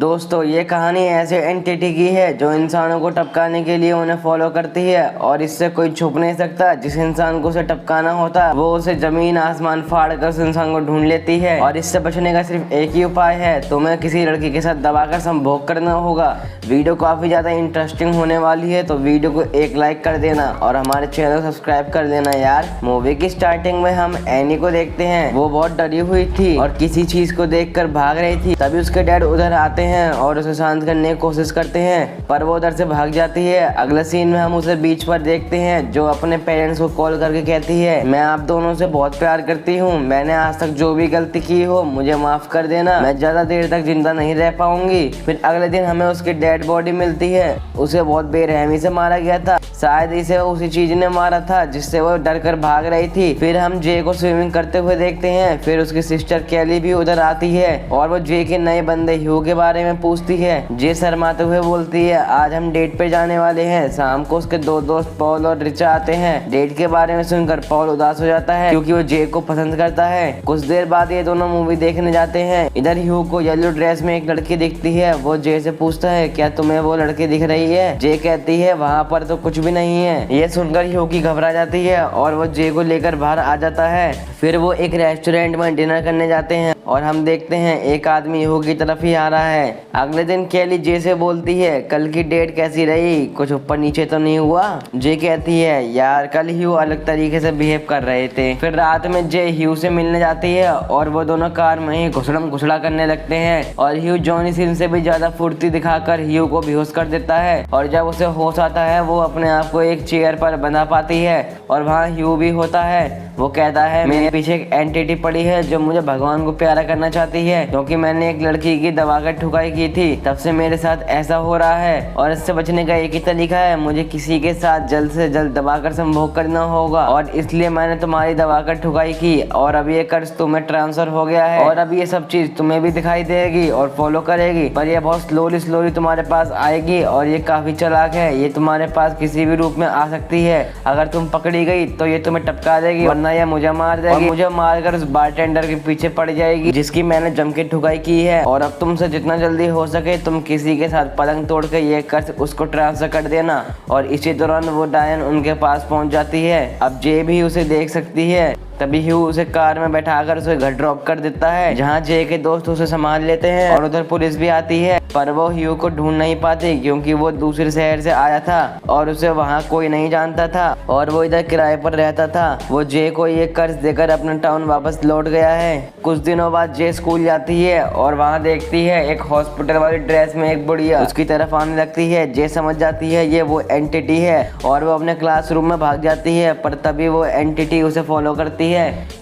दोस्तों ये कहानी ऐसे एंटिटी की है जो इंसानों को टपकाने के लिए उन्हें फॉलो करती है और इससे कोई छुप नहीं सकता। जिस इंसान को उसे टपकाना होता है वो उसे जमीन आसमान फाड़ कर उस इंसान को ढूंढ लेती है और इससे बचने का सिर्फ एक ही उपाय है, तुम्हें किसी लड़की के साथ दबाकर संभोग करना होगा। वीडियो काफी ज्यादा इंटरेस्टिंग होने वाली है तो वीडियो को एक लाइक कर देना और हमारे चैनल को सब्सक्राइब कर देना यार। मूवी की स्टार्टिंग में हम एनी को देखते हैं, वो बहुत डरी हुई थी और किसी चीज को देखकर भाग रही थी। तभी उसके डैड उधर आते हैं और उसे शांत करने की कोशिश करते हैं पर वो उधर से भाग जाती है। अगले सीन में हम उसे बीच पर देखते हैं जो अपने पेरेंट्स को कॉल करके कहती है, मैं आप दोनों से बहुत प्यार करती हूँ, मैंने आज तक जो भी गलती की हो मुझे माफ कर देना, मैं ज्यादा देर तक जिंदा नहीं रह पाऊंगी। फिर अगले दिन हमें उसकी डेड बॉडी मिलती है, उसे बहुत बेरहमी से मारा गया था, शायद इसे उसी चीज ने मारा था जिससे वो डर कर भाग रही थी। फिर हम जे को स्विमिंग करते हुए देखते हैं। फिर उसकी सिस्टर कैली भी उधर आती है और वो जे के नए बंदे ह्यू के बारे में पूछती है। जे शर्माते हुए बोलती है, आज हम डेट पे जाने वाले हैं। शाम को उसके दो दोस्त पॉल और रिचा आते हैं। डेट के बारे में सुनकर पॉल उदास हो जाता है क्योंकि वो जे को पसंद करता है। कुछ देर बाद ये दोनों मूवी देखने जाते हैं। इधर ह्यू को येलो ड्रेस में एक लड़की दिखती है। वो जे से पूछता है, क्या तुम्हें वो लड़की दिख रही है? जे कहती है, वहाँ पर तो कुछ भी नहीं है। ये सुनकर ह्यू की घबरा जाती है और वो जे को लेकर बाहर आ जाता है। फिर वो एक रेस्टोरेंट में डिनर करने जाते हैं और हम देखते हैं एक आदमी ह्यू की तरफ ही आ रहा है। अगले दिन कैली जे से बोलती है, कल की डेट कैसी रही, कुछ ऊपर नीचे तो नहीं हुआ? जे कहती है, यार कल ह्यू अलग तरीके से बिहेव कर रहे थे। फिर रात में जे ह्यू से मिलने जाती है और वो दोनों कार में ही घुसड़म घुसड़ा करने लगते हैं और ह्यू जॉनी सिन से भी ज्यादा फुर्ती दिखाकर ह्यू को बेहोश कर देता है और जब उसे होश आता है वो अपने आप को एक चेयर पर बंधा पाती है और वहाँ ह्यू भी होता है। वो कहता है, मेरे पीछे एक एंटिटी पड़ी है जो मुझे भगवान को प्यारा करना चाहती है क्योंकि मैंने एक लड़की की दबाकर ठुकाई की थी, तब से मेरे साथ ऐसा हो रहा है और इससे बचने का एक ही तरीका है, मुझे किसी के साथ जल्द से जल्द दबाकर संभोग करना होगा और इसलिए मैंने तुम्हारी दबाकर ठुकाई की और अब ये कर्ज तुम्हें ट्रांसफर हो गया है और अब ये सब चीज तुम्हें भी दिखाई देगी और फॉलो करेगी, पर ये बहुत स्लोली तुम्हारे पास आएगी और ये काफी चालाक है। ये तुम्हारे पास किसी भी रूप में आ सकती है। अगर तुम पकड़ी गई तो ये तुम्हें टपका देगी वरना ये मुझे मार देगी और मुझे मारकर उस बारटेंडर के पीछे पड़ जाएगी जिसकी मैंने जम के ठुकाई की है और अब तुमसे जितना जल्दी हो सके तुम किसी के साथ पलंग तोड़ के ये कर्ज उसको ट्रांसफर कर देना। और इसी दौरान वो डायन उनके पास पहुंच जाती है। अब जे भी उसे देख सकती है। तभी ह्यू उसे कार में बैठाकर उसे घर ड्रॉप कर देता है जहाँ जे के दोस्त उसे संभाल लेते हैं और उधर पुलिस भी आती है पर वो ह्यू को ढूंढ नहीं पाती क्योंकि वो दूसरे शहर से आया था और उसे वहाँ कोई नहीं जानता था और वो इधर किराए पर रहता था। वो जे को ये कर्ज देकर अपना टाउन वापस लौट गया है। कुछ दिनों बाद जे स्कूल जाती है और वहाँ देखती है एक हॉस्पिटल वाली ड्रेस में एक बुढ़िया उसकी तरफ आने लगती है। जे समझ जाती है ये वो एंटिटी है और वो अपने क्लासरूम में भाग जाती है पर तभी वो एंटिटी उसे फॉलो करती है।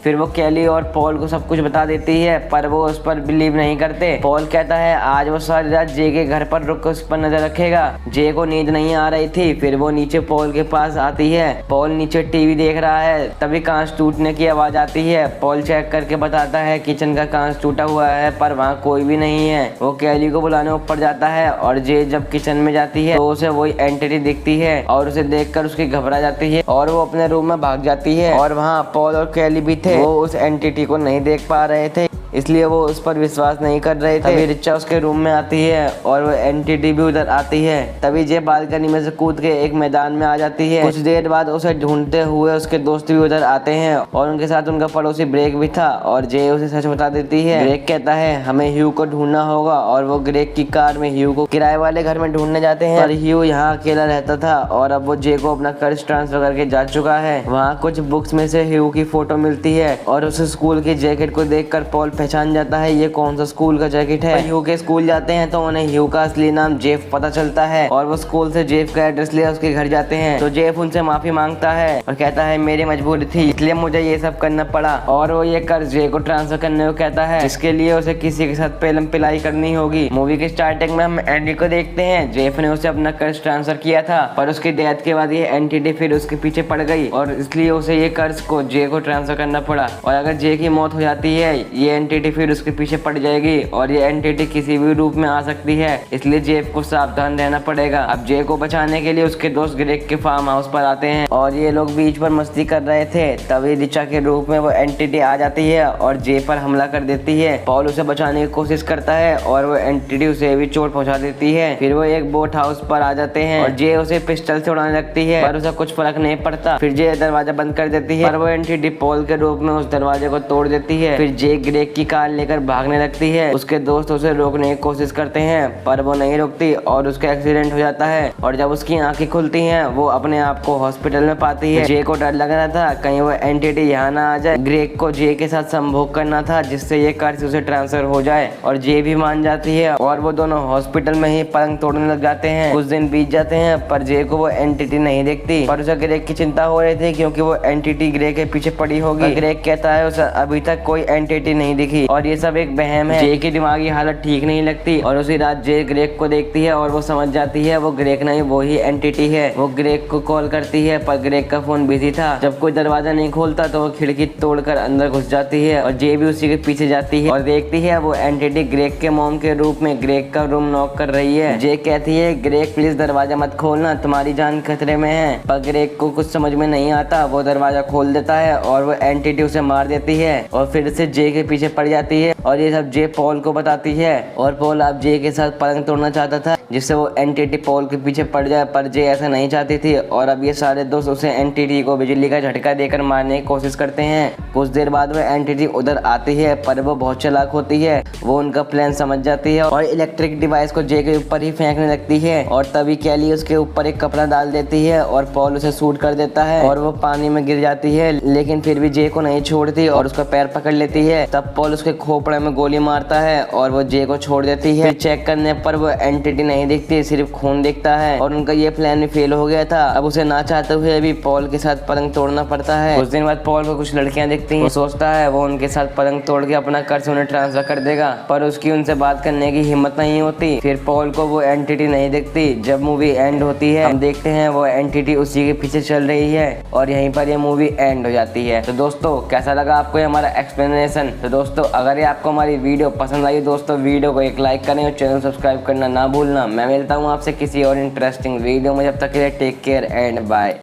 फिर वो कैली और पॉल को सब कुछ बता देती है पर वो उस पर बिलीव नहीं करते। पॉल कहता है आज वो सारी रात जे के घर पर रुक उस पर नजर रखेगा। जे को नींद नहीं आ रही थी। फिर वो नीचे पॉल के पास आती है। पॉल नीचे टीवी देख रहा है तभी कांच टूटने की आवाज आती है। पॉल चेक करके बताता है किचन का कांच टूटा हुआ है पर वहाँ कोई भी नहीं है। वो कैली को बुलाने ऊपर जाता है और जे जब किचन में जाती है तो उसे वही एंटिटी दिखती है और उसे देखकर उसकी घबरा जाती है और वो अपने रूम में भाग जाती है और वहाँ पॉल और कैली भी थे। वो उस एंटिटी को नहीं देख पा रहे थे इसलिए वो उस पर विश्वास नहीं कर रहे थे। तभी रिचा उसके रूम में आती है और वो एंटिटी भी उधर आती है। तभी जे बालकनी में से कूद के एक मैदान में आ जाती है। कुछ देर बाद उसे ढूंढते हुए उसके दोस्त भी उधर आते हैं और उनके साथ उनका पड़ोसी ब्रेक भी था और जे उसे सच बता देती है। ब्रेक कहता है हमें ह्यू को ढूंढना होगा और वो ग्रेग की कार में ह्यू को किराए वाले घर में ढूंढने जाते हैं पर ह्यू यहाँ अकेला रहता था और अब वो जे को अपना कर्ज ट्रांसफर करके जा चुका है। वहाँ कुछ बुक्स में से ह्यू की फोटो मिलती है और उस स्कूल की जैकेट को देखकर पॉल पहचान जाता है ये कौन सा स्कूल का जैकेट है। ह्यू के स्कूल जाते हैं तो उन्हें ह्यू का असली नाम जेफ पता चलता है और वो स्कूल से जेफ का एड्रेस ले उसके घर जाते हैं तो जेफ उनसे माफी मांगता है और कहता है मेरी मजबूरी थी इसलिए मुझे ये सब करना पड़ा और वो ये कर्ज जे को ट्रांसफर करने को कहता है जिसके लिए उसे किसी के साथ पेलम पिलाई करनी होगी। मूवी के स्टार्टिंग में हम एंडी को देखते हैं। जेफ ने उसे अपना कर्ज ट्रांसफर किया था पर उसकी डेथ के बाद ये एंटिटी फिर उसके पीछे पड़ गई और इसलिए उसे ये कर्ज को जे को ट्रांसफर करना पड़ा और अगर जे की मौत हो जाती है ये एंटिटी फिर उसके पीछे पड़ जाएगी और ये एंटिटी किसी भी रूप में आ सकती है, इसलिए जे को सावधान रहना पड़ेगा। अब जे को बचाने के लिए उसके दोस्त ग्रेग के फार्म हाउस पर आते हैं और ये लोग बीच पर मस्ती कर रहे थे, तभी रिचा के रूप में वो एंटिटी आ जाती है और जे पर हमला कर देती है। पॉल उसे बचाने की कोशिश करता है और वो एंटिटी उसे भी चोट पहुंचा देती है। फिर वो एक बोट हाउस पर आ जाते हैं और जे उसे पिस्टल से उड़ाने लगती है, पर उसे कुछ फर्क नहीं पड़ता। फिर जे दरवाजा बंद कर देती है, पर वो एंटिटी पॉल के रूप में उस दरवाजे को तोड़ देती है। फिर जे ग्रेग की कार लेकर भागने लगती है। उसके दोस्त उसे रोकने की कोशिश करते हैं, पर वो नहीं रुकती और उसका एक्सीडेंट हो जाता है। और जब उसकी आंखें खुलती हैं, वो अपने आप को हॉस्पिटल में पाती है। जे को डर लग रहा था कहीं वो एंटिटी यहाँ ना आ जाए। ग्रेग को जे के साथ संभोग करना था, जिससे ये कर्ज उसे ट्रांसफर हो जाए, और जे भी मान जाती है और वो दोनों हॉस्पिटल में ही पलंग तोड़ने लग जाते हैं। कुछ दिन बीत जाते हैं, पर जे को वो एंटिटी नहीं दिखती, पर उसे ग्रेग की चिंता हो रही थी क्योंकि वो एंटिटी ग्रेग के पीछे पड़ी होगी। ग्रेग कहता है उसे अभी तक कोई एंटिटी नहीं दिखी और ये सब एक वहम है। जे की दिमागी हालत ठीक नहीं लगती और उसी रात जे ग्रेग को देखती है और वो समझ जाती है वो ग्रेग नहीं, वो ही एंटिटी है। वो ग्रेग को कॉल करती है, पर ग्रेग का फोन बिजी था। जब कोई दरवाजा नहीं खोलता तो वो खिड़की तोड़कर अंदर घुस जाती है और जे भी उसी के पीछे जाती है और देखती है वो एंटिटी ग्रेग के मॉम के रूप में ग्रेग का रूम नॉक कर रही है। जे कहती है ग्रेग प्लीज दरवाजा मत खोलना, तुम्हारी जान खतरे में है, पर ग्रेग को कुछ समझ में नहीं आता। वो दरवाजा खोल देता है और वो एंटिटी उसे मार देती है और फिर से जे के पीछे पड़ जाती है और ये सब जे पॉल को बताती है और पॉल अब जे के साथ पलंग तोड़ना चाहता था जिससे वो एंटिटी पॉल के पीछे पड़ जाए, पर जे ऐसा नहीं चाहती थी और अब ये सारे दोस्त उसे एंटिटी को बिजली का झटका देकर मारने की कोशिश करते हैं। कुछ देर बाद वो एंटिटी उधर आती है, पर वो बहुत चालाक होती है, वो उनका प्लान समझ जाती है और इलेक्ट्रिक डिवाइस को जे के ऊपर ही फेंकने लगती है और तभी कैली उसके ऊपर एक कपड़ा डाल देती है और पॉल उसे शूट कर देता है और वो पानी में गिर जाती है, लेकिन फिर भी जे को नहीं छोड़ती और उसका पैर पकड़ लेती है। तब पॉल उसके खोपड़े में गोली मारता है और वो जे को छोड़ देती है। चेक करने पर वो एंटिटी नहीं दिखती, सिर्फ खून दिखता है और उनका ये प्लान भी फेल हो गया था। अब उसे ना चाहते हुए भी पॉल के साथ पलंग तोड़ना पड़ता है। कुछ दिन बाद पॉल को कुछ लड़कियां दिखती हैं, वो सोचता है वो उनके साथ पलंग तोड़ के अपना कर्ज उन्हें ट्रांसफर कर देगा, पर उसकी उनसे बात करने की हिम्मत नहीं होती। फिर पॉल को वो एंटिटी नहीं दिखती। जब मूवी एंड होती है हम देखते हैं वो एंटिटी उसी के पीछे चल रही है और यहीं पर ये मूवी एंड हो जाती है। तो दोस्तों कैसा लगा आपको ये हमारा एक्सप्लेनेशन? तो दोस्तों अगर ये आपको हमारी वीडियो पसंद आई दोस्तों वीडियो को एक लाइक करें और चैनल सब्सक्राइब करना ना भूलना। मैं मिलता हूँ आपसे किसी और इंटरेस्टिंग वीडियो में, जब तक के लिए टेक केयर एंड बाय।